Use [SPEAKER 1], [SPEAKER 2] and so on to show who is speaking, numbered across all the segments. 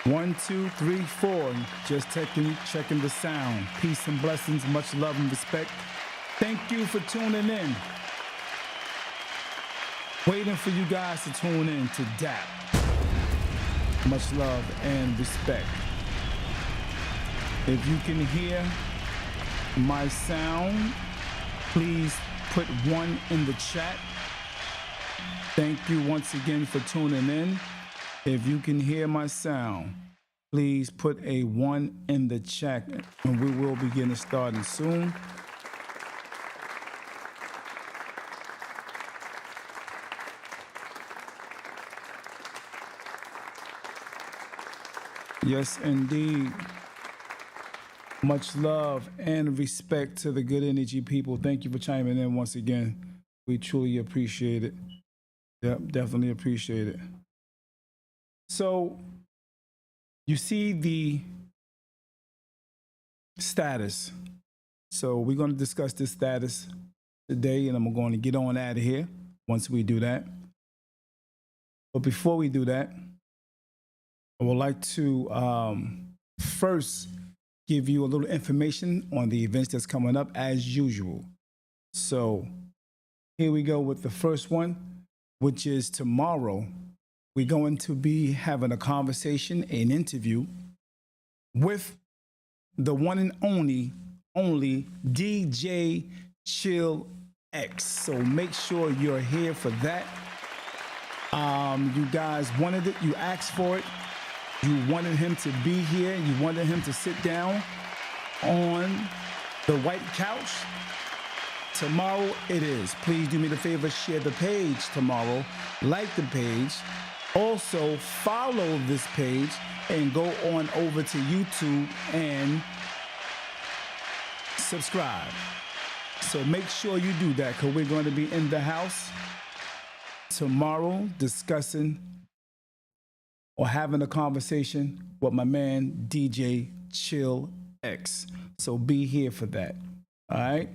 [SPEAKER 1] One, two, three, four. Just checking the sound. Peace and blessings, much love and respect. Thank you for tuning in. Waiting for you guys to tune in to D.A.P. Much love and respect. If you can hear my sound, please put one in the chat. Thank you once again for tuning in. If you can hear my sound, please put a 1 in the chat, and we will be getting started soon. Yes, indeed. Much love and respect to the good energy people. Thank you for chiming in once again. We truly appreciate it. Yep, definitely appreciate it. So, you see the status. So, we're going to discuss this status today, and I'm going to get on out of here once we do that. But before we do that, I would like to first give you a little information on the events that's coming up as usual. So, here we go with the first one, which is tomorrow. We're going to be having a conversation, an interview with the one and only DJ Chill X. So make sure you're here for that. You guys wanted it, you asked for it, you wanted him to be here, you wanted him to sit down on the white couch. Tomorrow it is. Please do me the favor, share the page tomorrow, like the page. Also, follow this page and go on over to YouTube and subscribe. So make sure you do that because we're going to be in the house tomorrow discussing or having a conversation with my man, DJ Chill X. So be here for that. All right?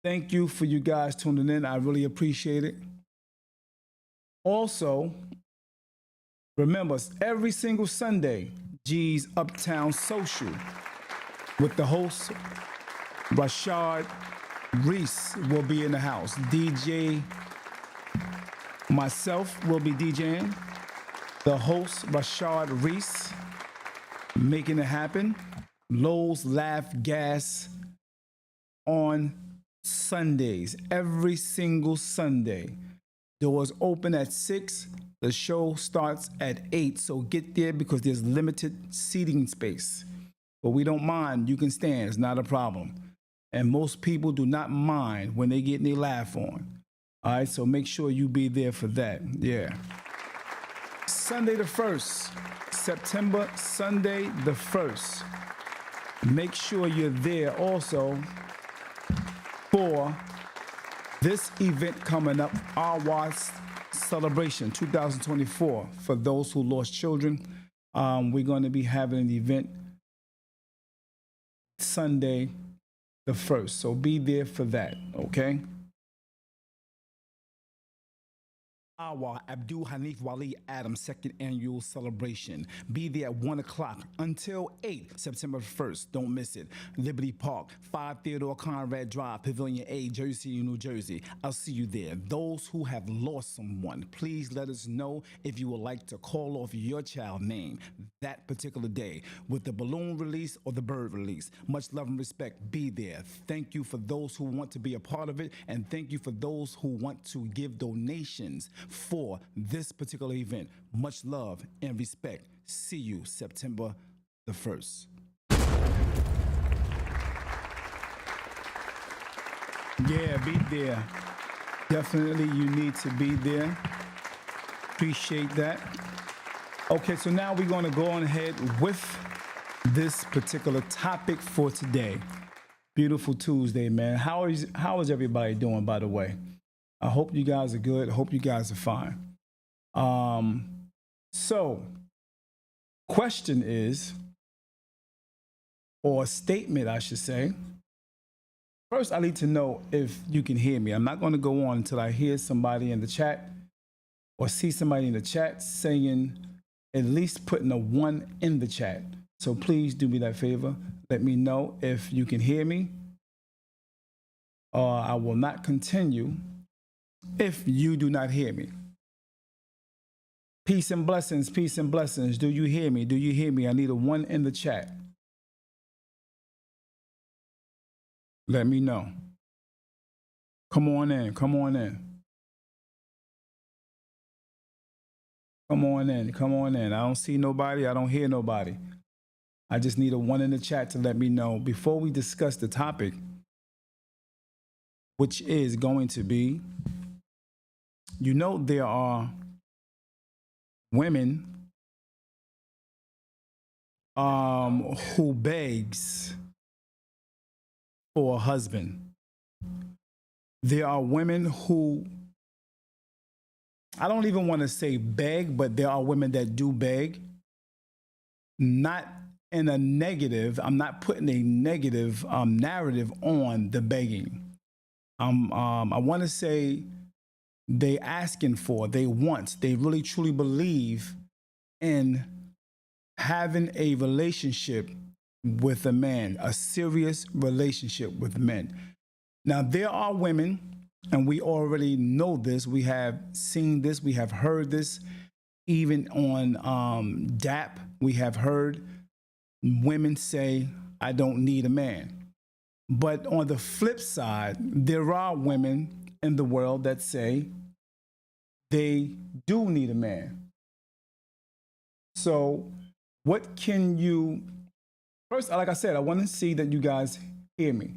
[SPEAKER 1] Thank you for you guys tuning in. I really appreciate it. Also, remember, every single Sunday, G's Uptown Social with the host, Rashad Reese, will be in the house. DJ, myself will be DJing. The host, Rashad Reese, making it happen. Lowe's Laugh Gas on Sundays, every single Sunday. Doors open at 6. The show starts at 8, so get there because there's limited seating space. But we don't mind. You can stand. It's not a problem. And most people do not mind when they get their laugh on. All right, so make sure you be there for that. Yeah. Sunday the 1st, September, Sunday the 1st. Make sure you're there also for this event coming up, our celebration 2024. For those who lost children, we're going to be having an event Sunday the 1st. So be there for that, okay? Our Abdul Hanif Wali Adams second annual celebration. Be there at 1 o'clock until 8, September 1st. Don't miss it. Liberty Park, 5 Theodore Conrad Drive, Pavilion A, Jersey, New Jersey. I'll see you there. Those who have lost someone, please let us know if you would like to call off your child name that particular day with the balloon release or the bird release. Much love and respect. Be there. Thank you for those who want to be a part of it, and thank you for those who want to give donations for this particular event. Much love and respect. See you September the 1st. Yeah, be there. Definitely you need to be there. Appreciate that. Okay, so now we're going to go on ahead with this particular topic for today. Beautiful Tuesday, man. How is everybody doing, by the way? I hope you guys are good. I hope you guys are fine. So, question is, or statement, I should say. First, I need to know if you can hear me. I'm not going to go on until I hear somebody in the chat or see somebody in the chat saying at least putting a 1 in the chat. So please do me that favor. Let me know if you can hear me, or I will not continue if you do not hear me. Peace and blessings, peace and blessings. Do you hear me? Do you hear me? I need a 1 in the chat. Let me know. Come on in, come on in. Come on in, come on in. I don't see nobody, I don't hear nobody. I just need a 1 in the chat to let me know before we discuss the topic, which is going to be, there are women who begs for a husband. There are women who, I don't even want to say beg, but there are women that do beg. Not in a negative, I'm not putting a negative narrative on the begging. I want to say they asking for, they want, they really truly believe in having a relationship with a man, a serious relationship with men. Now, there are women, and we already know this, we have seen this, we have heard this, even on D.A.P, we have heard women say, I don't need a man. But on the flip side, there are women in the world that say they do need a man. So what can you, first, like I said, I want to see that you guys hear me.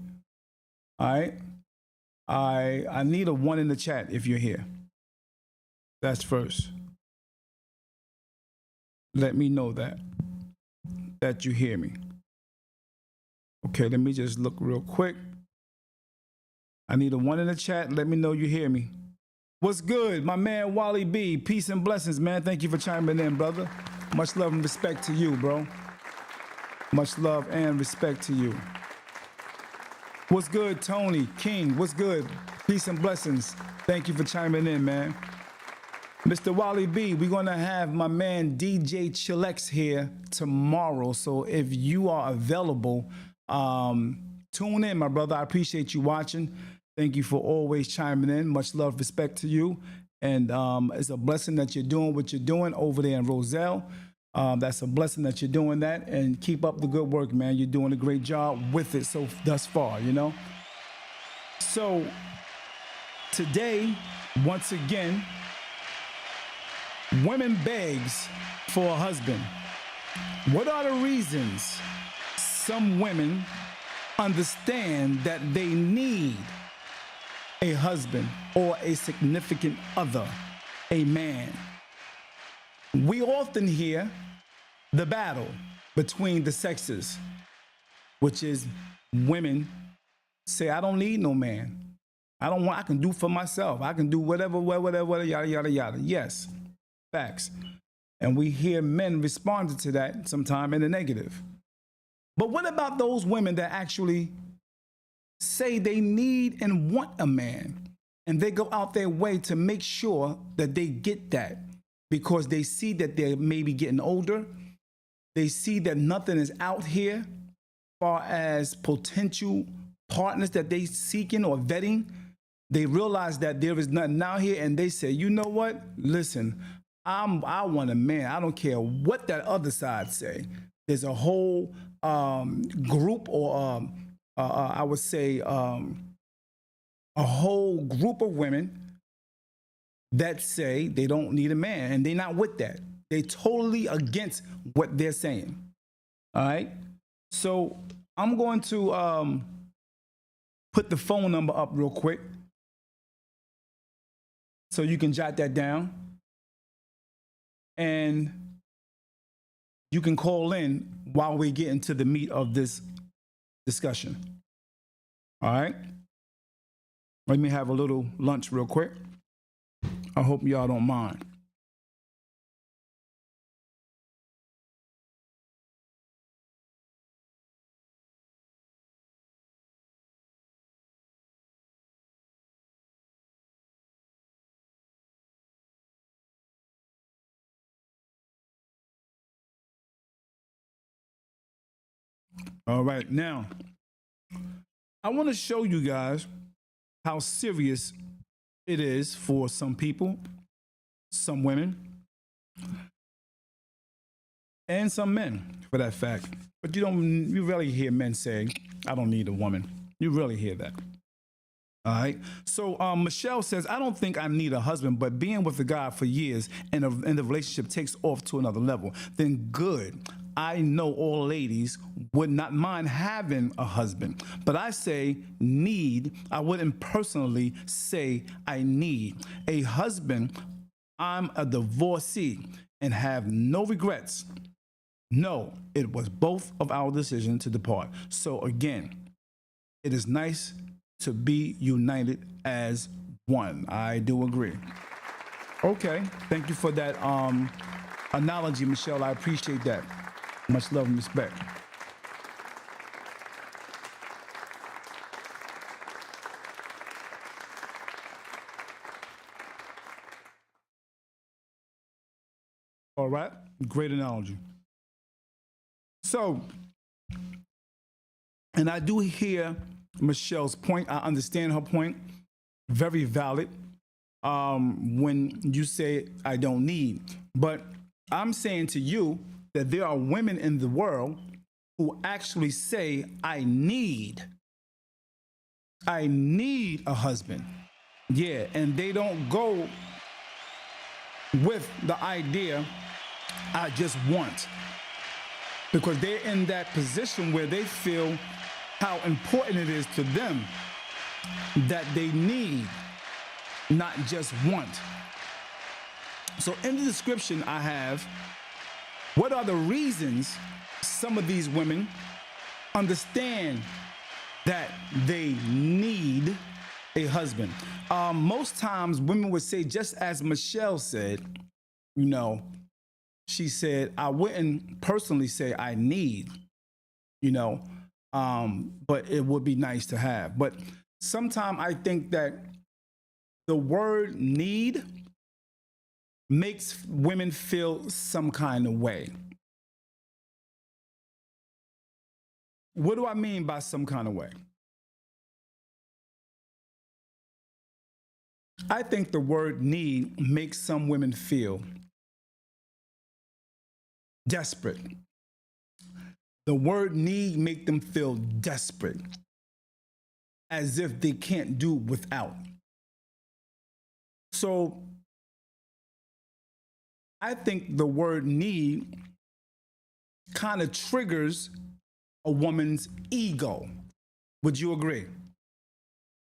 [SPEAKER 1] All right. I need a 1 in the chat if you're here. That's first. Let me know that you hear me. Okay, let me just look real quick. I need a 1 in the chat. Let me know you hear me. What's good? My man Wally B. Peace and blessings, man. Thank you for chiming in, brother. Much love and respect to you, bro. Much love and respect to you. What's good, Tony King? What's good? Peace and blessings. Thank you for chiming in, man. Mr. Wally B, we're going to have my man DJ Chilex here tomorrow. So if you are available, tune in, my brother. I appreciate you watching. Thank you for always chiming in. Much love, respect to you. And it's a blessing that you're doing what you're doing over there in Roselle. That's a blessing that you're doing that. And keep up the good work, man. You're doing a great job with it so thus far, So today, once again, women begs for a husband. What are the reasons some women understand that they need a husband or a significant other, a man? We often hear the battle between the sexes, which is women say, I don't need no man. I can do for myself. I can do whatever, yada, yada, yada. Yes, facts. And we hear men responding to that sometime in the negative. But what about those women that actually say they need and want a man, and they go out their way to make sure that they get that because they see that they're maybe getting older. They see that nothing is out here as far as potential partners that they seeking or vetting. They realize that there is nothing out here, and they say, you know what? Listen, I want a man. I don't care what that other side say. There's a whole group, or I would say a whole group of women that say they don't need a man, and they're not with that. They're totally against what they're saying. All right. So I'm going to put the phone number up real quick so you can jot that down. And you can call in while we get into the meat of this discussion. All right. Let me have a little lunch real quick. I hope y'all don't mind. All right, now I want to show you guys how serious it is for some people, some women, and some men, for that fact. But you rarely hear men say, "I don't need a woman." You rarely hear that. All right. So Michelle says, I don't think I need a husband, but being with the guy for years and the relationship takes off to another level, then good. I know all ladies would not mind having a husband, but I say need. I wouldn't personally say I need a husband. I'm a divorcee and have no regrets. No, it was both of our decision to depart. So again, it is nice to be united as one. I do agree. Okay, thank you for that analogy, Michelle. I appreciate that. Much love and respect. All right, great analogy. So, and I do hear Michelle's point. I understand her point. Very valid. When you say I don't need, but I'm saying to you that there are women in the world who actually say I need a husband. Yeah, and they don't go with the idea I just want, because they're in that position where they feel how important it is to them that they need, not just want. So in the description I have, what are the reasons some of these women understand that they need a husband? Most times women would say, just as Michelle said, you know, she said, I wouldn't personally say I need, you know, but it would be nice to have. But sometimes I think that the word need makes women feel some kind of way. What do I mean by some kind of way? I think the word need makes some women feel desperate. The word need make them feel desperate, as if they can't do without. So I think the word need kind of triggers a woman's ego. Would you agree?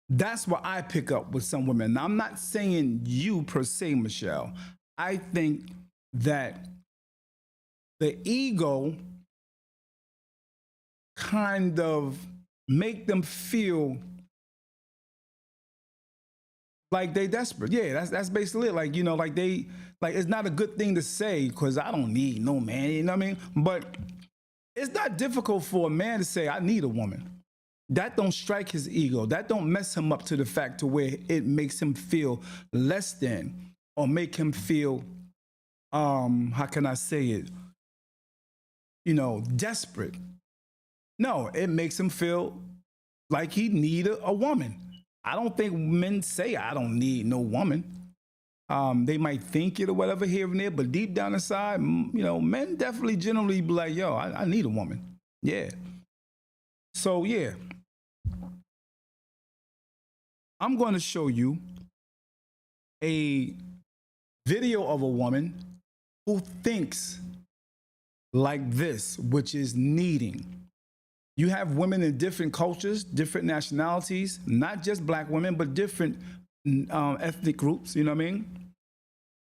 [SPEAKER 1] That's what I pick up with some women. Now, I'm not saying you per se, Michelle. I think that the ego kind of make them feel like they desperate. Yeah, that's basically it. Like, you know, like it's not a good thing to say, because I don't need no man, you know what I mean? But it's not difficult for a man to say, I need a woman. That don't strike his ego. That don't mess him up to the fact to where it makes him feel less than, or make him feel, how can I say it? You know, desperate. No, it makes him feel like he need a woman. I don't think men say I don't need no woman. They might think it or whatever here and there, but deep down inside, you know, men definitely generally be like, yo, I need a woman. Yeah. So yeah, I'm going to show you a video of a woman who thinks like this, which is needing. You have women in different cultures, different nationalities, not just black women, but different ethnic groups, you know what I mean?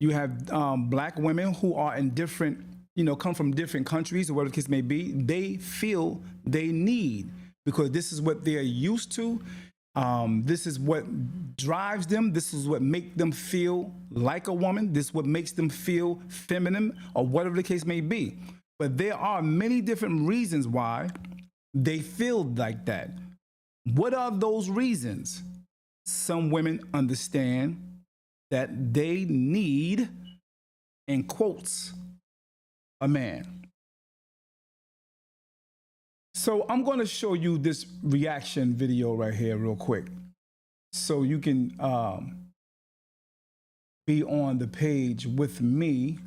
[SPEAKER 1] You have black women who are in different, you know, come from different countries or whatever the case may be. They feel they need, because this is what they're used to. This is what drives them. This is what makes them feel like a woman. This is what makes them feel feminine, or whatever the case may be. But there are many different reasons why they feel like that. What are those reasons? Some women understand that they need, in quotes, a man. So I'm going to show you this reaction video right here real quick so you can be on the page with me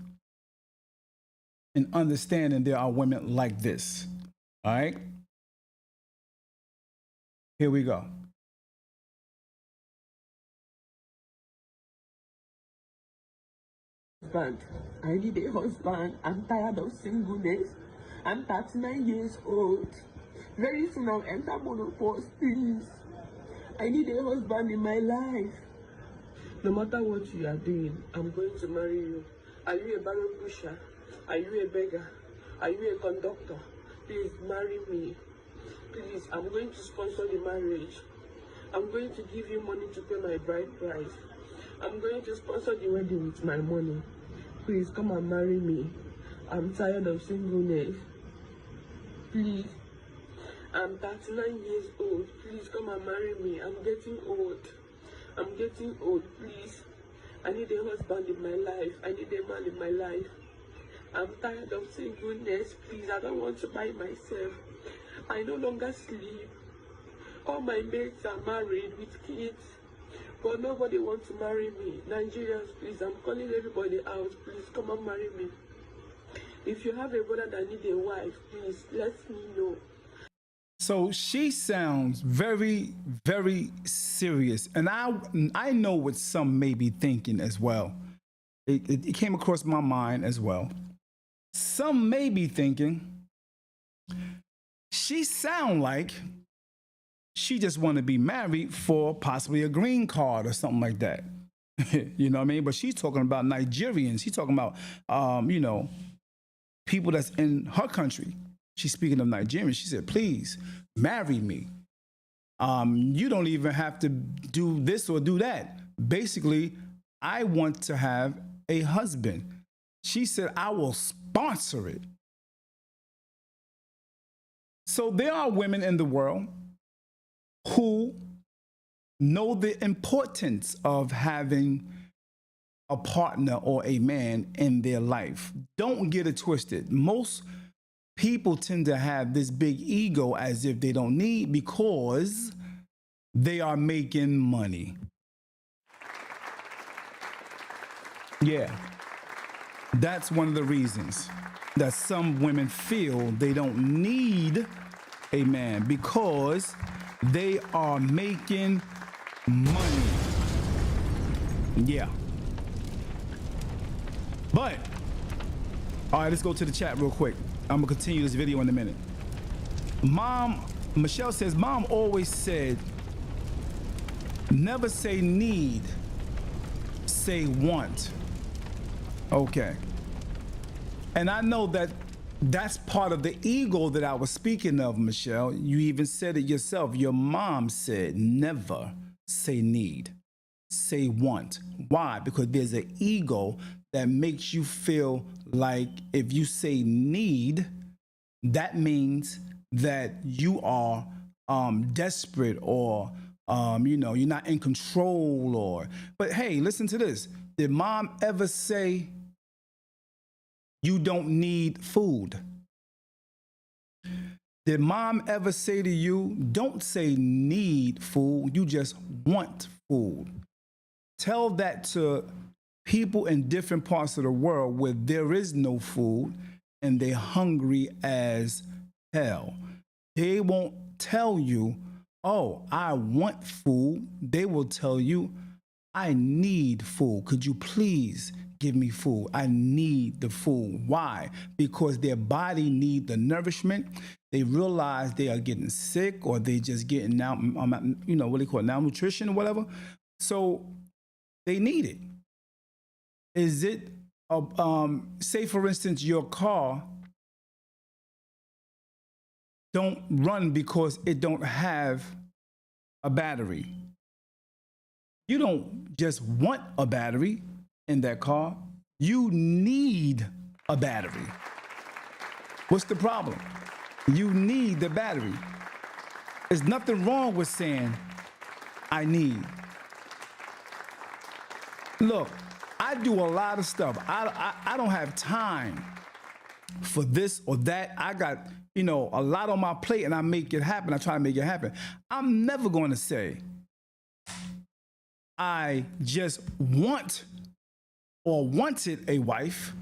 [SPEAKER 1] and understanding there are women like this. All right? Here we go.
[SPEAKER 2] Husband. I need a husband. I'm tired of singleness. I'm 39 years old. Very soon I'll enter menopause, please. I need a husband in my life. No matter what you are doing, I'm going to marry you. Are you a barrel pusher? Are you a beggar? Are you a conductor? Please marry me. Please, I'm going to sponsor the marriage. I'm going to give you money to pay my bride price. I'm going to sponsor the wedding with my money. Please come and marry me. I'm tired of singleness. Please. I'm 39 years old. Please come and marry me. I'm getting old. I'm getting old, please. I need a husband in my life. I need a man in my life. I'm tired of singleness. Please, I don't want to buy myself. I no longer sleep. All my mates are married with kids, but nobody wants to marry me. Nigerians, please, I'm calling everybody out. Please come and marry me. If you have a brother that needs a wife, please let me know.
[SPEAKER 1] So she sounds very, very serious. And I know what some may be thinking as well. It came across my mind as well. Some may be thinking, she sound like she just want to be married for possibly a green card or something like that. You know what I mean? But she's talking about Nigerians. She's talking about, people that's in her country. She's speaking of Nigerians. She said, please marry me. You don't even have to do this or do that. Basically, I want to have a husband. She said, I will sponsor it. So there are women in the world who know the importance of having a partner or a man in their life. Don't get it twisted. Most people tend to have this big ego as if they don't need because they are making money. Yeah, that's one of the reasons that some women feel they don't need a man because they are making money. Yeah. But, all right, let's go to the chat real quick. I'm gonna continue this video in a minute. Michelle says, Mom always said, never say need, say want. Okay. And I know that that's part of the ego that I was speaking of, Michelle. You even said it yourself. Your mom said, never say need, say want. Why? Because there's an ego that makes you feel like if you say need, that means that you are desperate or you're not in control but hey, listen to this. Did mom ever say you don't need food? Did mom ever say to you, don't say need food, you just want food? Tell that to people in different parts of the world where there is no food and they're hungry as hell. They won't tell you, oh, I want food. They will tell you, I need food. Could you please give me food? I need the food. Why? Because their body need the nourishment. They realize they are getting sick or they just getting now, what they call it, malnutrition or whatever. So they need it. Is it, say for instance, your car don't run because it don't have a battery. You don't just want a battery in that car. You need a battery. What's the problem? You need the battery. There's nothing wrong with saying, I need. Look, I do a lot of stuff. I don't have time for this or that. I got, a lot on my plate and I make it happen. I try to make it happen. I'm never going to say I just want or wanted a wife.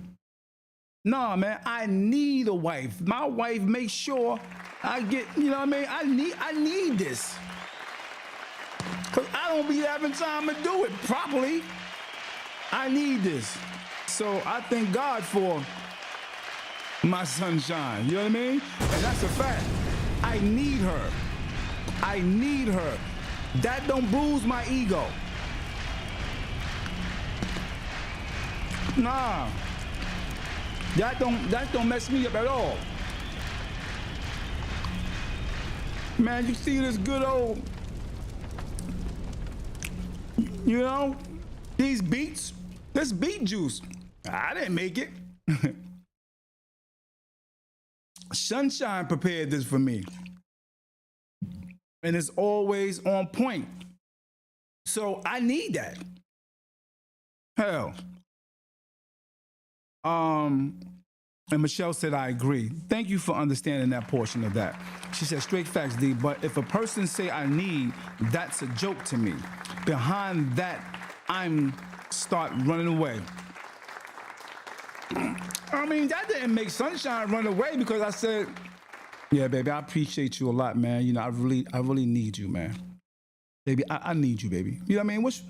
[SPEAKER 1] Nah, man, I need a wife. My wife makes sure I get, I need this. Because I don't be having time to do it properly. I need this. So I thank God for my sunshine. You know what I mean? And that's a fact. I need her. I need her. That don't bruise my ego. Nah. That don't mess me up at all. Man, you see this good old, these beets, this beet juice. I didn't make it. Sunshine prepared this for me. And it's always on point. So I need that. Hell. And Michelle said, I agree. Thank you for understanding that portion of that. She said, straight facts, D, but if a person say I need, that's a joke to me. Behind that, I'm start running away. I mean, that didn't make Sunshine run away because I said, yeah, baby, I appreciate you a lot, man. I really need you, man. Baby, I need you, baby. You know what I mean? What's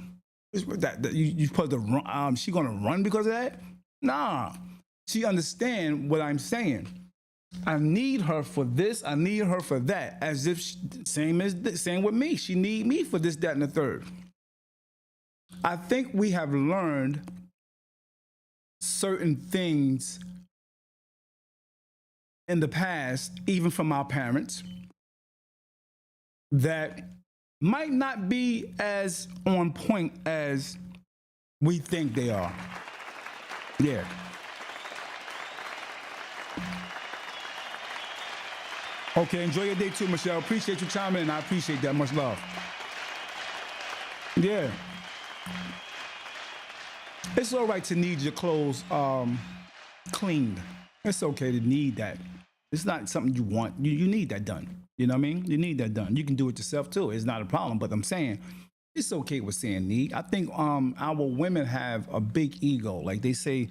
[SPEAKER 1] that you supposed to run? She gonna run because of that? Nah. She understand what I'm saying. I need her for this. I need her for that. As if same with me. She need me for this, that, and the third. I think we have learned certain things in the past, even from our parents, that might not be as on point as we think they are. Yeah. Okay, enjoy your day too, Michelle. Appreciate you chiming in. I appreciate that. Much love. Yeah. It's all right to need your clothes cleaned. It's okay to need that. It's not something you want. You need that done. You know what I mean? You need that done. You can do it yourself too. It's not a problem. But I'm saying it's okay with saying need. I think our women have a big ego. Like they say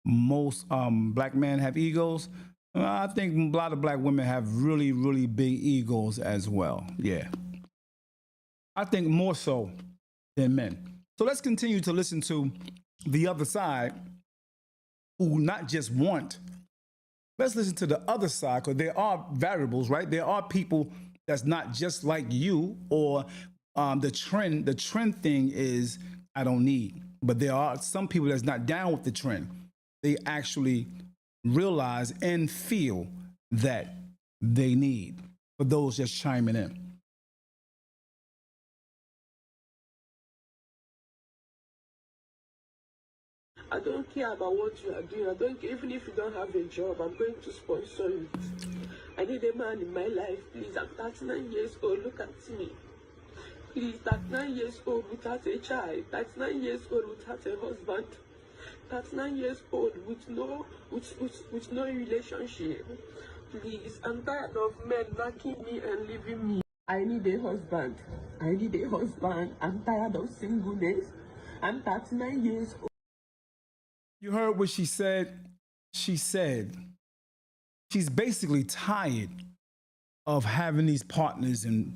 [SPEAKER 1] most black men have egos. I think a lot of black women have really, really big egos as well. Yeah. I think more so than men. So let's continue to listen to the other side who not just want. Let's listen to the other side because there are variables, right? There are people that's not just like you or the trend thing is I don't need. But there are some people that's not down with the trend. They actually realize and feel that they need. For those just chiming in.
[SPEAKER 2] I don't care about what you are doing. I don't care. Even if you don't have a job, I'm going to sponsor you. I need a man in my life. Please, I'm 39 years old. Look at me. Please, 39 years old without a child. 39 years old without a husband. 39 years old with no relationship. Please, I'm tired of men knocking me and leaving me. I need a husband. I need a husband. I'm tired of singleness. I'm 39 years old.
[SPEAKER 1] You heard what she said? She said she's basically tired of having these partners and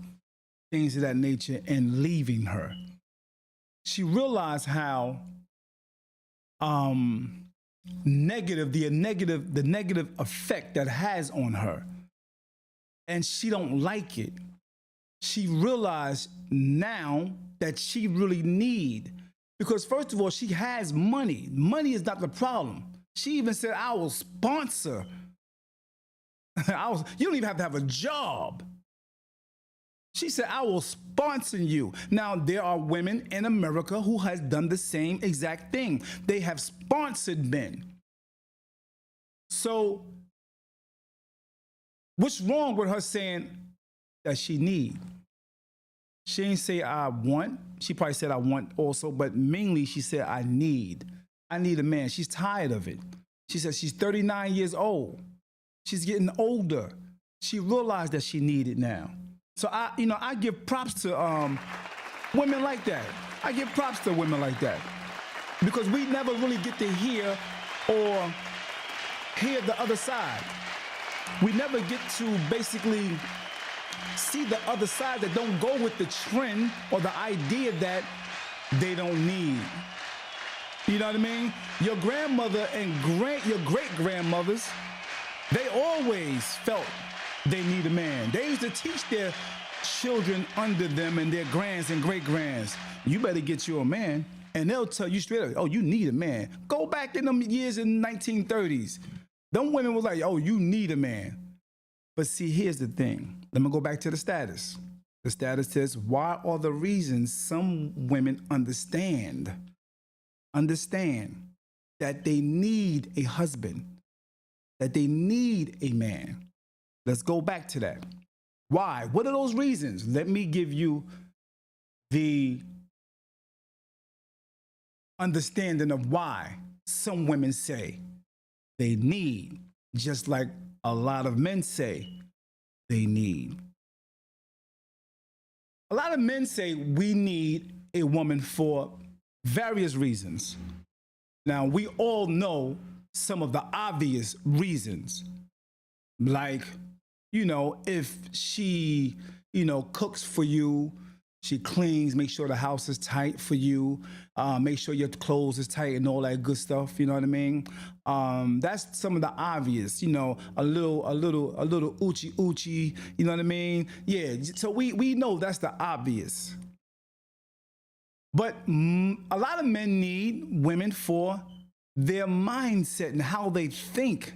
[SPEAKER 1] things of that nature and leaving her. She realized how negative the negative effect that has on her, and she don't like it. She realized now that she really need, because first of all, she has money. Money is not the problem. She even said, I will sponsor. You don't even have to have a job. She said, I will sponsor you. Now, there are women in America who has done the same exact thing. They have sponsored men. So what's wrong with her saying that she need? She didn't say I want. She probably said I want also, but mainly she said I need. I need a man. She's tired of it. She said she's 39 years old. She's getting older. She realized that she needed now. So I give props to women like that. I give props to women like that because we never really get to hear the other side. We never get to basically see the other side that don't go with the trend or the idea that they don't need. You know what I mean? Your grandmother and your great-grandmothers, they always felt they need a man. They used to teach their children under them and their grands and great-grands, you better get you a man. And they'll tell you straight up, oh, you need a man. Go back in them years in the 1930s. Them women was like, oh, you need a man. But see, here's the thing. Let me go back to the status. The status says, why are the reasons some women understand that they need a husband, that they need a man? Let's go back to that. Why? What are those reasons? Let me give you the understanding of why some women say they need, just like a lot of men say they need. A lot of men say we need a woman for various reasons. Now, we all know some of the obvious reasons, like, if she, cooks for you, she cleans, make sure the house is tight for you, make sure your clothes is tight and all that good stuff. You know what I mean? That's some of the obvious. A little oochie oochie. You know what I mean? Yeah. So we know that's the obvious. But a lot of men need women for their mindset and how they think.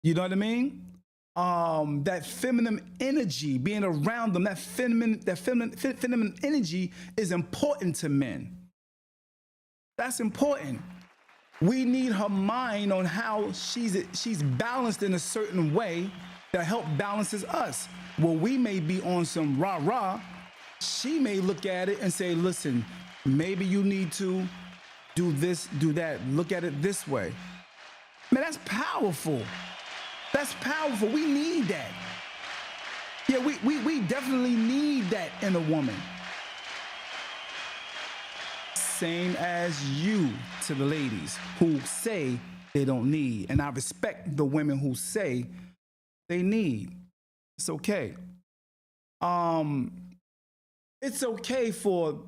[SPEAKER 1] You know what I mean? That feminine energy, being around them, that feminine energy is important to men. That's important. We need her mind on how she's balanced in a certain way that help balances us. Well, we may be on some rah-rah. She may look at it and say, listen, maybe you need to do this, do that. Look at it this way. Man, that's powerful. That's powerful. We need that. Yeah, we definitely need that in a woman. Same as you to the ladies who say they don't need. And I respect the women who say they need. It's okay. It's okay for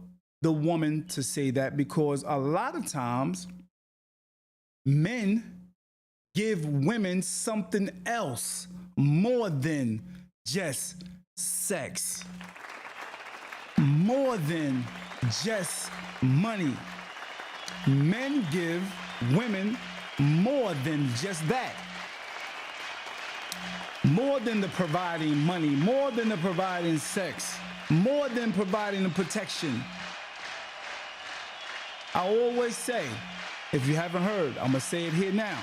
[SPEAKER 1] the woman to say that because a lot of times men give women something else more than just sex, more than just money. Men give women more than just that. More than the providing money, more than the providing sex, more than providing the protection. I always say, if you haven't heard, I'm gonna say it here now.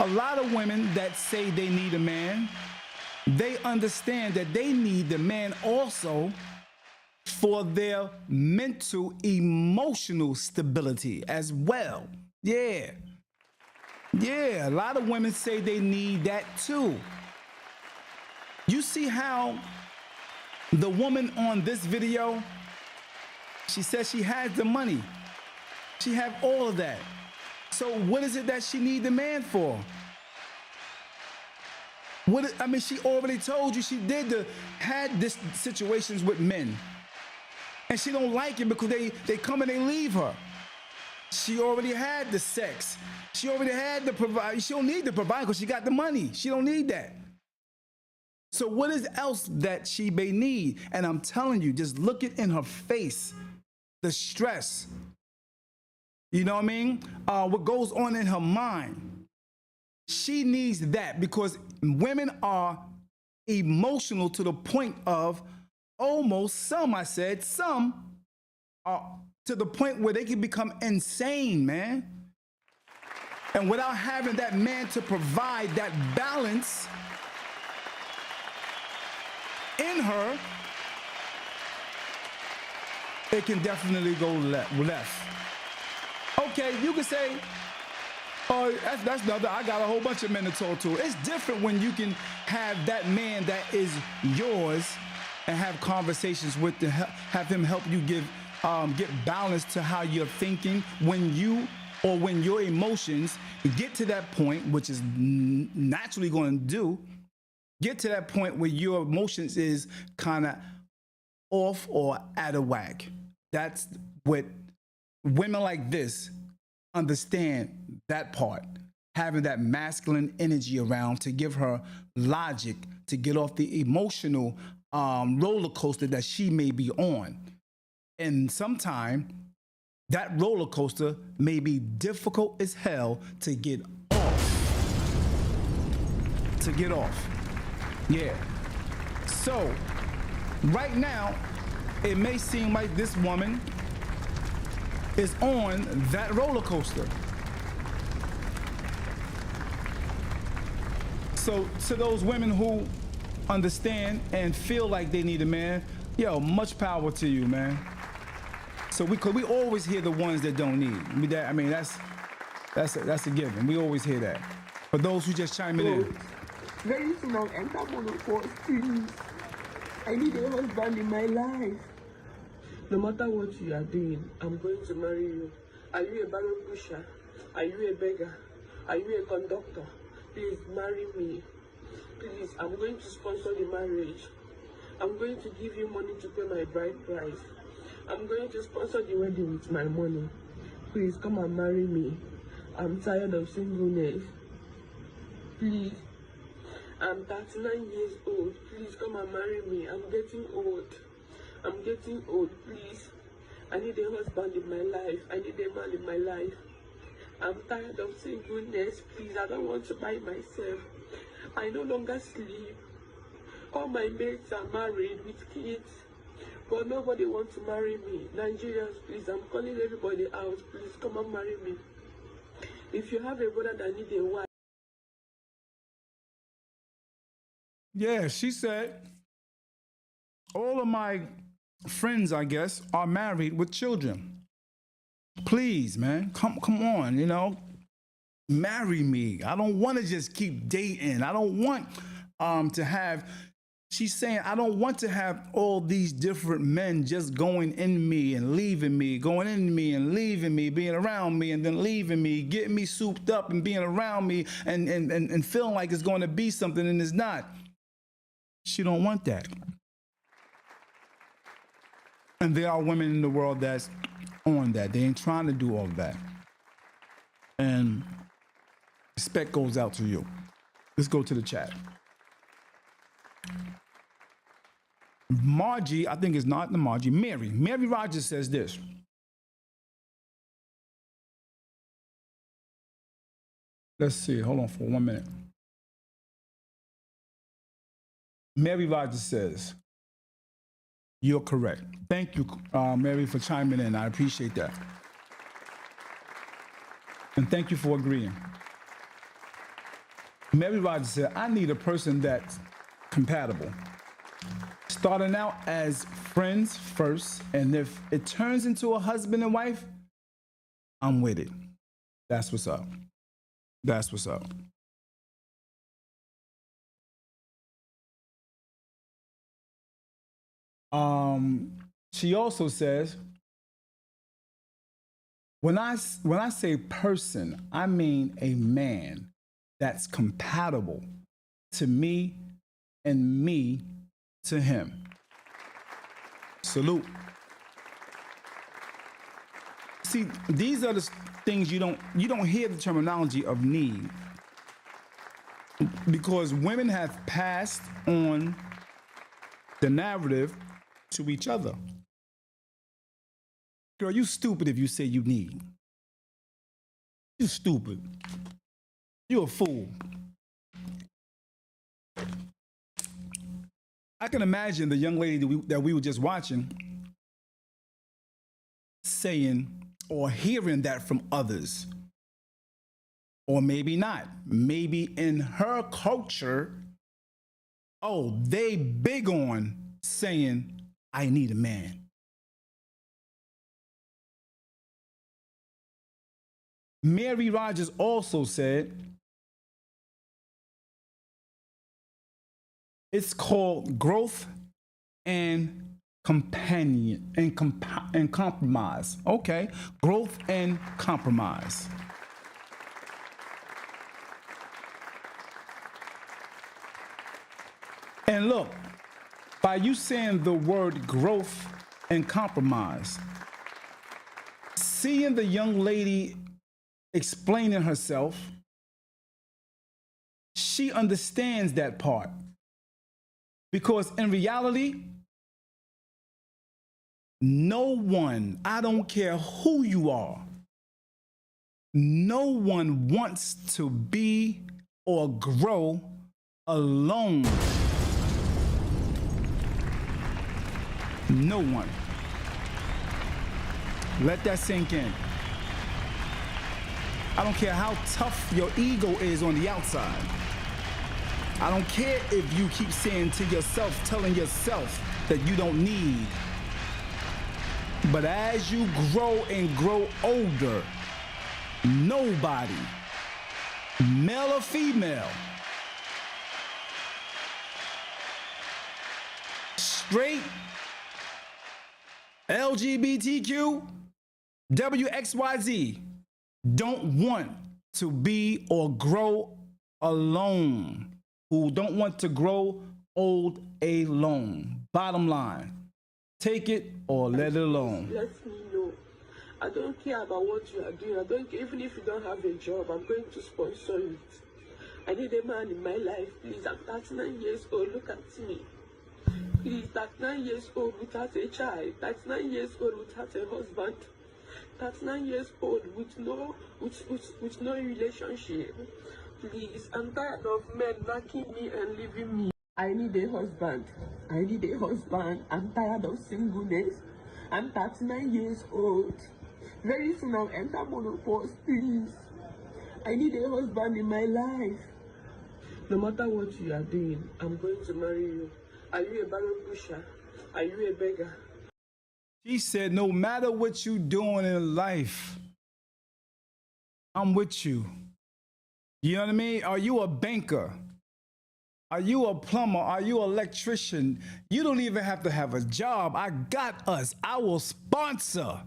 [SPEAKER 1] A lot of women that say they need a man, they understand that they need the man also for their mental, emotional stability as well. Yeah. Yeah, a lot of women say they need that too. You see how the woman on this video, she says she has the money. She have all of that. So what is it that she need the man for? She already told you she had this situations with men. And she don't like it because they come and they leave her. She already had the sex. She already had the provide. She don't need to provide because she got the money. She don't need that. So what is else that she may need? And I'm telling you, just look it in her face, the stress. You know what I mean? What goes on in her mind. She needs that because women are emotional to the point of almost some are to the point where they can become insane, man. And without having that man to provide that balance in her, it can definitely go left. okay, you can say, oh, that's another. I got a whole bunch of men to talk to. It's different when you can have that man that is yours and have conversations with the, have him help you get balance to how you're thinking when you or when your emotions get to that point, which is naturally going to do, get to that point where your emotions is kind of off or out of whack. That's what women like this understand, that part, having that masculine energy around to give her logic to get off the emotional roller coaster that she may be on. And sometimes that roller coaster may be difficult as hell to get off. To get off. Yeah. So, right now, it may seem like this woman is on that roller coaster. So, to those women who understand and feel like they need a man, yo, much power to you, man. So we always hear the ones that don't need. That's a given. We always hear that. For those who just chiming in.
[SPEAKER 2] Very soon I'll enter menopause, please. I need a husband in my life. No matter what you are doing, I'm going to marry you. Are you a barrel pusher? Are you a beggar? Are you a conductor? Please marry me. Please, I'm going to sponsor the marriage. I'm going to give you money to pay my bride price. I'm going to sponsor the wedding with my money. Please come and marry me. I'm tired of singleness. Please. I'm 39 years old. Please come and marry me. I'm getting old. I'm getting old. Please. I need a husband in my life. I need a man in my life. I'm tired of singleness. Please, I don't want to buy myself. I no longer sleep. All my mates are married with kids. But nobody wants to marry me. Nigerians, please, I'm calling everybody out. Please come and marry me. If you have a brother that needs a wife.
[SPEAKER 1] Yeah, she said, all of my friends, I guess, are married with children. Please, man, come on, you know, marry me. I don't want to just keep dating. I don't want to have. She's saying, I don't want to have all these different men just going in me and leaving me, going in me and leaving me, being around me and then leaving me, getting me souped up and being around me and feeling like it's going to be something and it's not. She don't want that. And there are women in the world that's on that. They ain't trying to do all of that. And respect goes out to you. Let's go to the chat. Margie, I think it's not the Margie, Mary Rogers says this. Let's see, hold on for 1 minute. Mary Rogers says, you're correct. Thank you, Mary, for chiming in. I appreciate that. And thank you for agreeing. Mary Rogers said, I need a person that's compatible. Starting out as friends first, and if it turns into a husband and wife, I'm with it. That's what's up. That's what's up. She also says, when I say person, I mean a man that's compatible to me and me to him. Salute. See, these are the things you don't hear the terminology of need, because women have passed on the narrative to each other. Girl, you stupid if you say you need. You stupid. You a fool. I can imagine the young lady that we were just watching saying or hearing that from others. Or maybe not. Maybe in her culture, oh, they big on saying, I need a man. Mary Rogers also said it's called growth and and compromise. Okay, growth and compromise. And look, by you saying the word growth and compromise, seeing the young lady explaining herself, she understands that part. Because in reality, no one, I don't care who you are, no one wants to be or grow alone. No one. Let that sink in. I don't care how tough your ego is on the outside. I don't care if you keep saying to yourself, telling yourself that you don't need. But as you grow and grow older, nobody, male or female, straight, LGBTQ, WXYZ, don't want to be or grow alone, who don't want to grow old alone. Bottom line, take it or let it alone.
[SPEAKER 2] Let me know. I don't care about what you are doing. I don't care. Even if you don't have a job, I'm going to sponsor it. I need a man in my life, please. I'm 39 years old. Look at me. Please, 39 years old without a child. 39 years old without a husband. 39 years old with no relationship. Please, I'm tired of men knocking me and leaving me. I need a husband. I need a husband. I'm tired of singleness. I'm 39 years old. Very soon I'll enter menopause, please. I need a husband in my life. No matter what you are doing, I'm going to marry you. Are you a barrel pusher? Are you a beggar?
[SPEAKER 1] She said, no matter what you doing in life, I'm with you. You know what I mean? Are you a banker? Are you a plumber? Are you an electrician? You don't even have to have a job. I got us. I will sponsor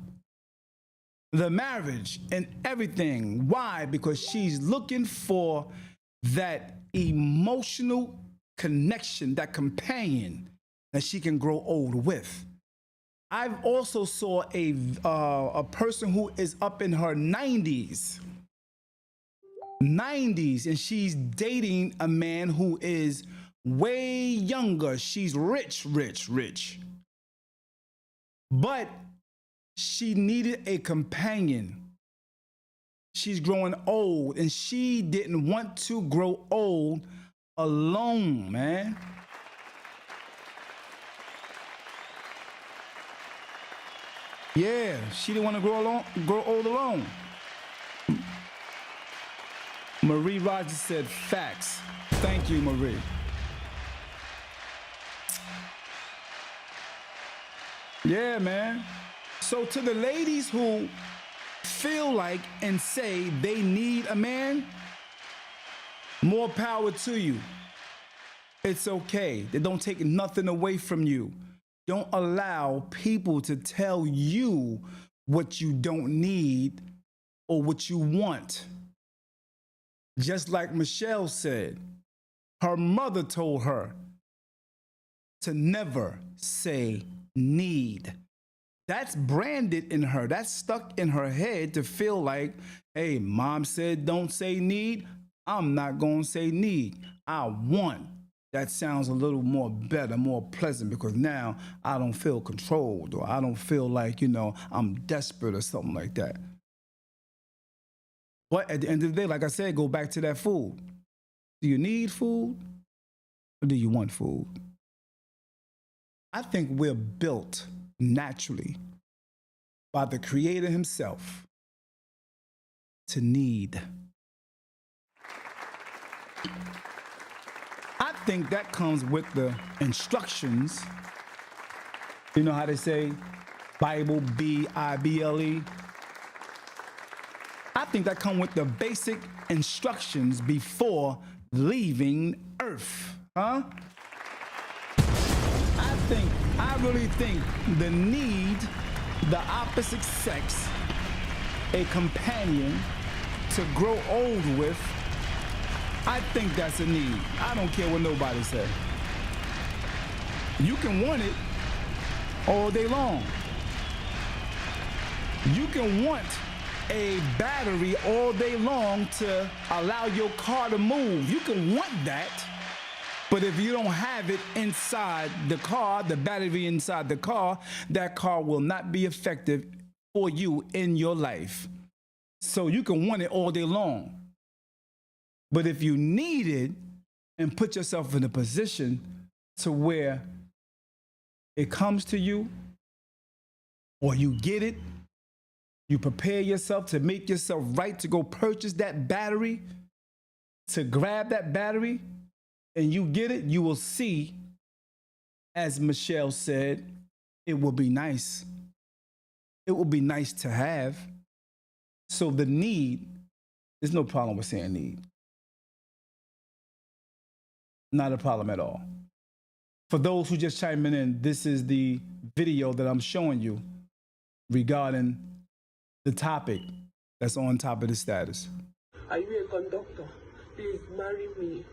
[SPEAKER 1] the marriage and everything. Why? Because she's looking for that emotional connection, that companion that she can grow old with. I've also saw a person who is up in her 90s, and she's dating a man who is way younger. She's rich, but she needed a companion. She's growing old, and she didn't want to grow old alone, man. Yeah, she didn't want to grow old alone. Marie Rogers said facts. Thank you, Marie. Yeah, man. So to the ladies who feel like and say they need a man, more power to you. It's okay. They don't take nothing away from you. Don't allow people to tell you what you don't need or what you want. Just like Michelle said, her mother told her to never say need. That's branded in her. That's stuck in her head to feel like, hey, mom said don't say need. I'm not going to say need. I want. That sounds a little more better, more pleasant, because now I don't feel controlled, or I don't feel like, I'm desperate or something like that. But at the end of the day, like I said, go back to that food. Do you need food or do you want food? I think we're built naturally by the Creator himself to need. I think that comes with the instructions. You know how they say Bible, Bible. I think that come with the basic instructions before leaving Earth, huh? I really think the need the opposite sex a companion to grow old with, I think that's a need. I don't care what nobody says. You can want it all day long. You can want a battery all day long to allow your car to move. You can want that, but if you don't have it inside the car, the battery inside the car, that car will not be effective for you in your life. So you can want it all day long. But if you need it and put yourself in a position to where it comes to you or you get it, you prepare yourself to make yourself right to go purchase that battery, to grab that battery, and you get it, you will see, as Michelle said, it will be nice. It will be nice to have. So the need, there's no problem with saying need. Not a problem at all. For those who just chiming in, this is the video that I'm showing you regarding the topic that's on top of the status.
[SPEAKER 2] Are you a conductor? Please marry me.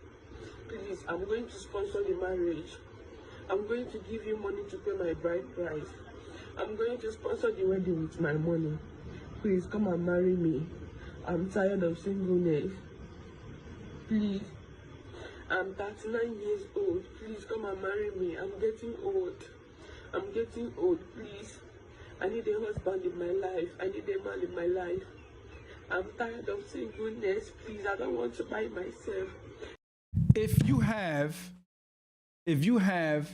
[SPEAKER 2] Please, I'm going to sponsor the marriage. I'm going to give you money to pay my bride price. I'm going to sponsor the wedding with my money. Please come and marry me. I'm tired of singleness. Please. I'm 39 years old. Please come and marry me. I'm getting old. I'm getting old. Please. I need a husband in my life. I need a man in my life. I'm tired of singleness. Please, I don't want to buy myself.
[SPEAKER 1] If you have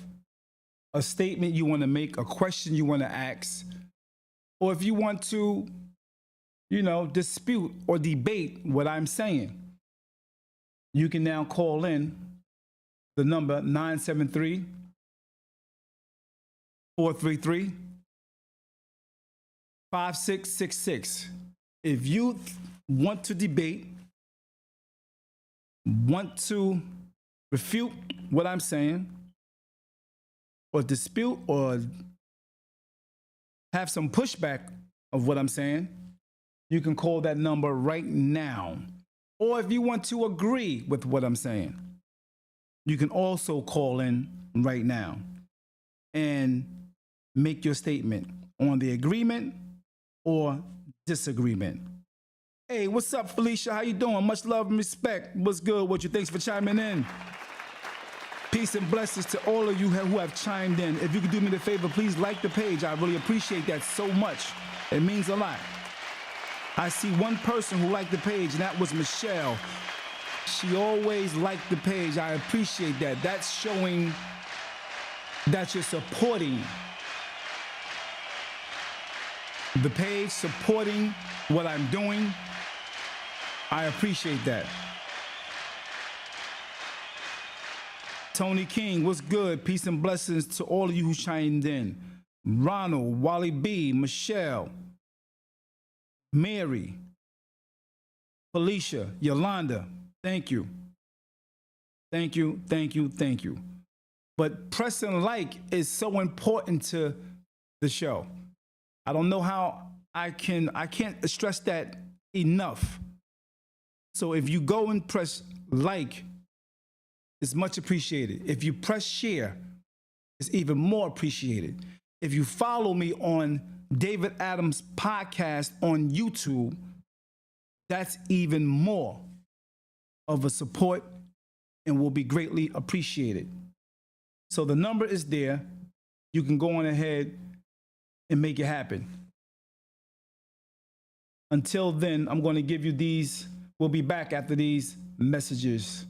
[SPEAKER 1] a statement you want to make, a question you want to ask, or if you want to, dispute or debate what I'm saying, you can now call in the number 973 433 5666. If you want to debate, want to refute what I'm saying, or dispute, or have some pushback of what I'm saying, you can call that number right now. Or if you want to agree with what I'm saying, you can also call in right now and make your statement on the agreement or disagreement. Hey, what's up, Felicia? How you doing? Much love and respect. What's good? What you? Thanks for chiming in. Peace and blessings to all of you who have chimed in. If you could do me the favor, please like the page. I really appreciate that so much. It means a lot. I see one person who liked the page, and that was Michelle. She always liked the page. I appreciate that. That's showing that you're supporting the page, supporting what I'm doing. I appreciate that. Tony King, what's good? Peace and blessings to all of you who chimed in. Ronald, Wally B, Michelle, Mary, Felicia, Yolanda, thank you. Thank you, thank you, thank you. But pressing like is so important to the show. I don't know how I can't stress that enough. So if you go and press like, it's much appreciated. If you press share, it's even more appreciated. If you follow me on David Adams podcast on YouTube, that's even more of a support and will be greatly appreciated. So the number is there. You can go on ahead and make it happen. Until then, I'm going to give you these. We'll be back after these messages.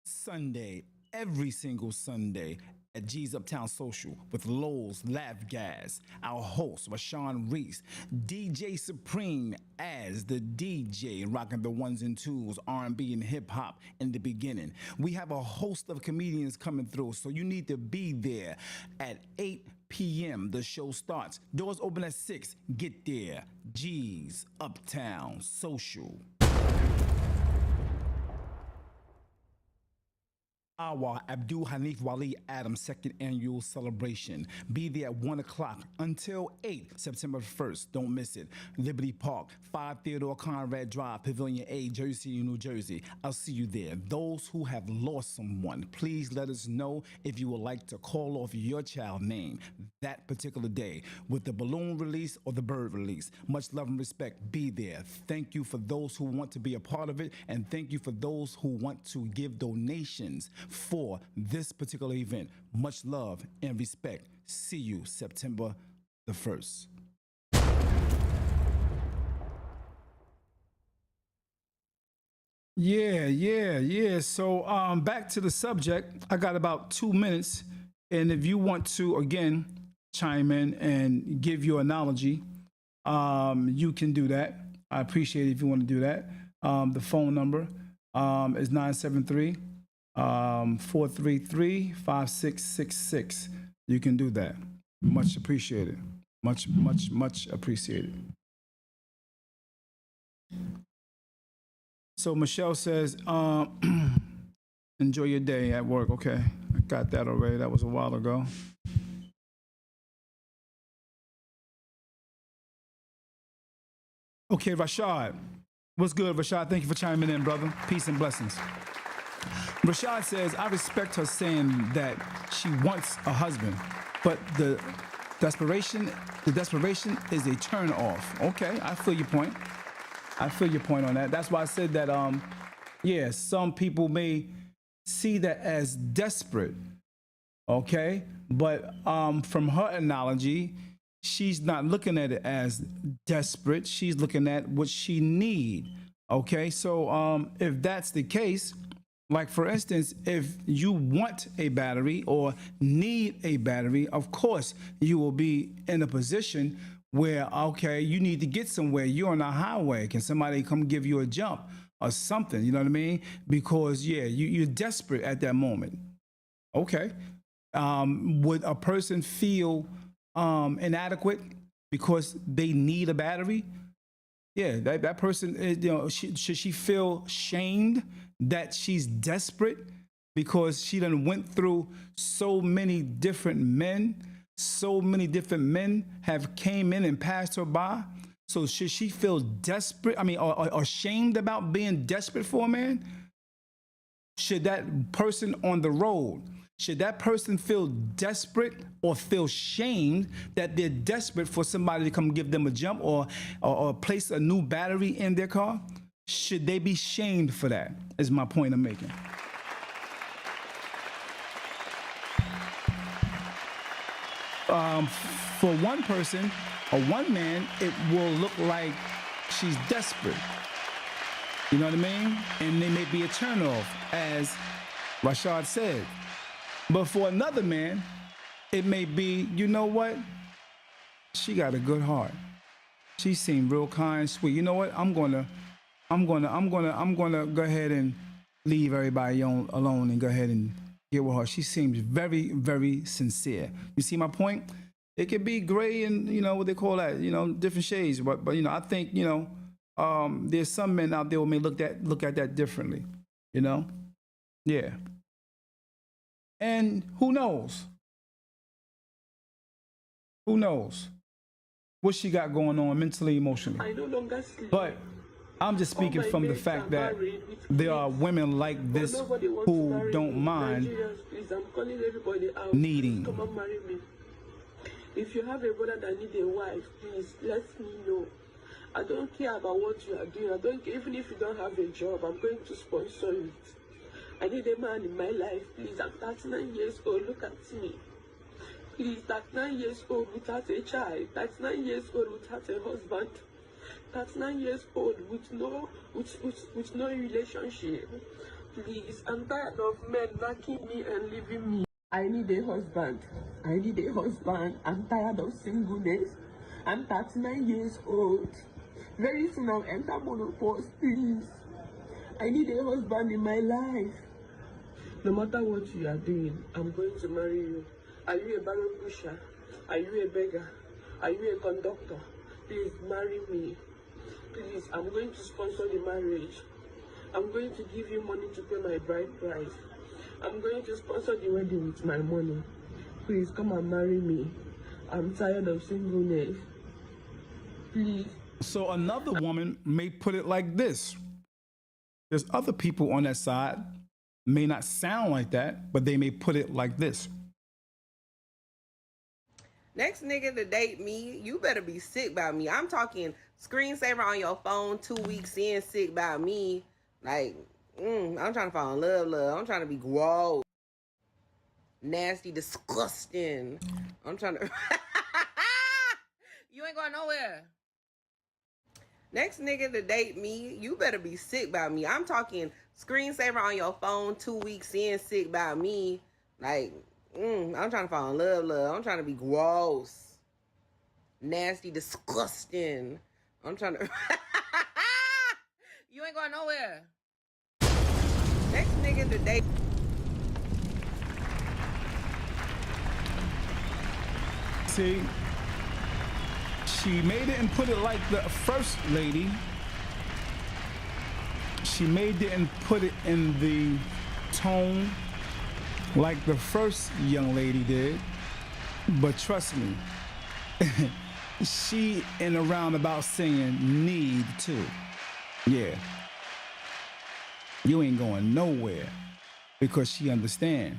[SPEAKER 1] Sunday, every single Sunday, at G's Uptown Social with Lowe's Lav Gas, our host, Rashawn Reese, DJ Supreme as the DJ, rocking the ones and twos, R&B and hip hop in the beginning. We have a host of comedians coming through, so you need to be there at 8 p.m. The show starts. Doors open at 6. Get there. G's Uptown Social. Our Abdul Hanif Wali Adams second annual celebration. Be there at 1 o'clock until 8, September 1st. Don't miss it. Liberty Park, 5 Theodore Conrad Drive, Pavilion A, Jersey, New Jersey. I'll see you there. Those who have lost someone, please let us know if you would like to call off your child name that particular day with the balloon release or the bird release. Much love and respect. Be there. Thank you for those who want to be a part of it, and thank you for those who want to give donations for this particular event. Much love and respect. See you September the 1st. Yeah. So back to the subject. I got about 2 minutes. And if you want to, again, chime in and give your analogy, you can do that. I appreciate it if you want to do that. The phone number is 973 433 5666. You can do that. Much appreciated. Much appreciated. So Michelle says, enjoy your day at work. Okay, I got that already. That was a while ago. Okay, Rashad. What's good, Rashad? Thank you for chiming in, brother. Peace and blessings. Rashad says, I respect her saying that she wants a husband, but the desperation is a turn off. Okay, I feel your point. I feel your point on that. That's why I said that, yeah, some people may see that as desperate, okay? But from her analogy, she's not looking at it as desperate. She's looking at what she need, okay? So if that's the case, like for instance, if you want a battery or need a battery, of course you will be in a position where, okay, you need to get somewhere. You're on a highway. Can somebody come give you a jump or something? You know what I mean? Because yeah, you're desperate at that moment. Okay. Would a person feel inadequate because they need a battery? Yeah, that person is, you know, should she feel shamed that she's desperate because she done went through so many different men? So many different men have came in and passed her by. So should she feel desperate? I mean, or ashamed about being desperate for a man? Should that person on the road, should that person feel desperate or feel shamed that they're desperate for somebody to come give them a jump or place a new battery in their car? Should they be shamed for that, is my point I'm making. For one person or one man, it will look like she's desperate. You know what I mean? And they may be a turnoff, as Rashad said. But for another man, it may be, you know what? She got a good heart. She seemed real kind, sweet. You know what? I'm gonna go ahead and leave everybody alone and go ahead and get with her. She seems very, very sincere. You see my point? It could be gray and, you know, what they call that, you know, different shades. But you know, I think, you know, there's some men out there who may look at that differently, you know? Yeah. And who knows? Who knows what she got going on mentally, emotionally?
[SPEAKER 2] I no longer sleep.
[SPEAKER 1] But I'm just speaking from the fact that there are women like this who don't mind
[SPEAKER 2] Please, I'm calling everybody out.
[SPEAKER 1] needing.
[SPEAKER 2] Come and marry me. If you have a brother that needs a wife, please let me know. I don't care about what you are doing. I don't care. Even if you don't have a job, I'm going to sponsor it. I need a man in my life, please. I'm 39 years old. Look at me. Please, 39 years old without a child. 39 years old without a husband. 39 years old with no relationship. Please, I'm tired of men knocking me and leaving me. I need a husband. I need a husband. I'm tired of singleness. I'm 39 years old. Very soon I'll enter menopause, please. I need a husband in my life. No matter what you are doing, I'm going to marry you. Are you a barrel pusher? Are you a beggar? Are you a conductor? Please marry me. Please, I'm going to sponsor the marriage. I'm going to give you money to pay my bride price. I'm going to sponsor the wedding with my money. Please come and marry me. I'm tired of singleness. Please.
[SPEAKER 1] So another woman may put it like this. There's other people on that side, may not sound like that, but they may put it like this.
[SPEAKER 3] Next nigga to date me, you better be sick by me. I'm talking screensaver on your phone 2 weeks in, sick by me. Like, I'm trying to fall in love. I'm trying to be gross. Nasty, disgusting. I'm trying to... You ain't going nowhere. Next nigga to date me, you better be sick by me. I'm talking screensaver on your phone 2 weeks in, sick by me. Like, I'm trying to fall in love. I'm trying to be gross. Nasty, disgusting. I'm trying to... You ain't going nowhere. Next nigga to date...
[SPEAKER 1] See, she made it and put it like the first lady. She made it and put it in the tone like the first young lady did. But trust me, she in a roundabout saying need to. Yeah. You ain't going nowhere because she understand.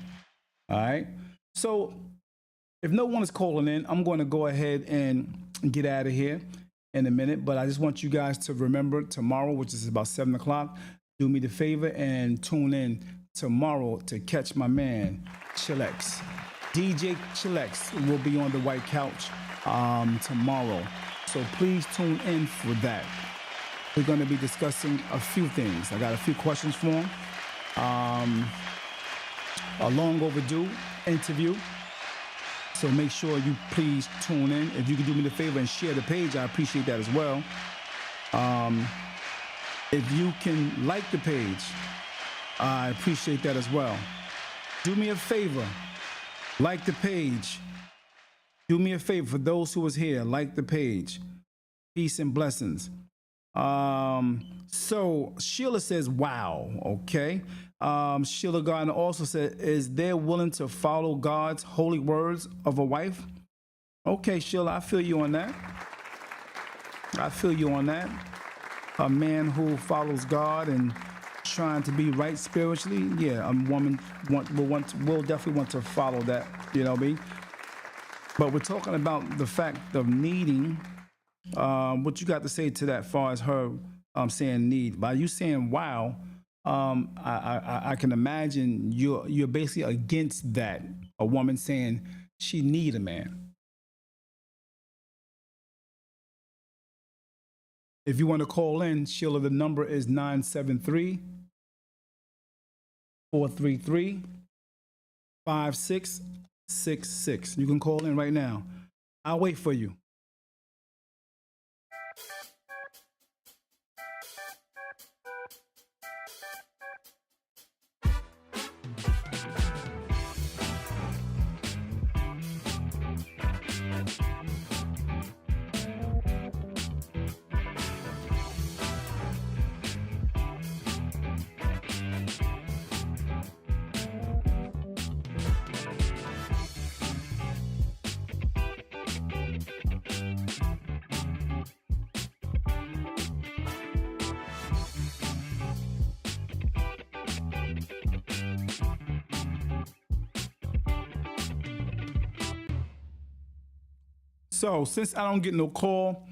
[SPEAKER 1] All right. So if no one is calling in, I'm going to go ahead and get out of here in a minute. But I just want you guys to remember tomorrow, which is about 7 o'clock, do me the favor and tune in tomorrow to catch my man, Chillax. DJ Chillax will be on the white couch tomorrow. So please tune in for that. We're going to be discussing a few things. I got a few questions for him. A long overdue interview. So make sure you please tune in. If you could do me the favor and share the page, I appreciate that as well. If you can like the page, I appreciate that as well. Do me a favor, like the page. Do me a favor for those who was here, like the page. Peace and blessings. So Sheila says, wow, okay. Sheila Gardner also said, is there willing to follow God's holy words of a wife? Okay, Sheila, I feel you on that. A man who follows God and trying to be right spiritually, yeah, a woman will definitely want to follow that, you know what I mean? But we're talking about the fact of needing. What you got to say to that, as far as her saying need? By you saying wow, I can imagine you're basically against that. A woman saying she need a man. If you want to call in, Sheila, the number is 973-433-5666. You can call in right now. I'll wait for you. So since I don't get no call,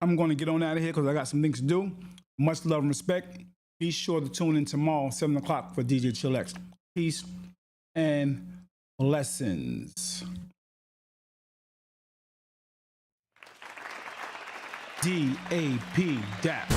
[SPEAKER 1] I'm going to get on out of here because I got some things to do. Much love and respect. Be sure to tune in tomorrow, 7 o'clock for DJ Chillax. Peace and blessings. D.A.P. D.A.P.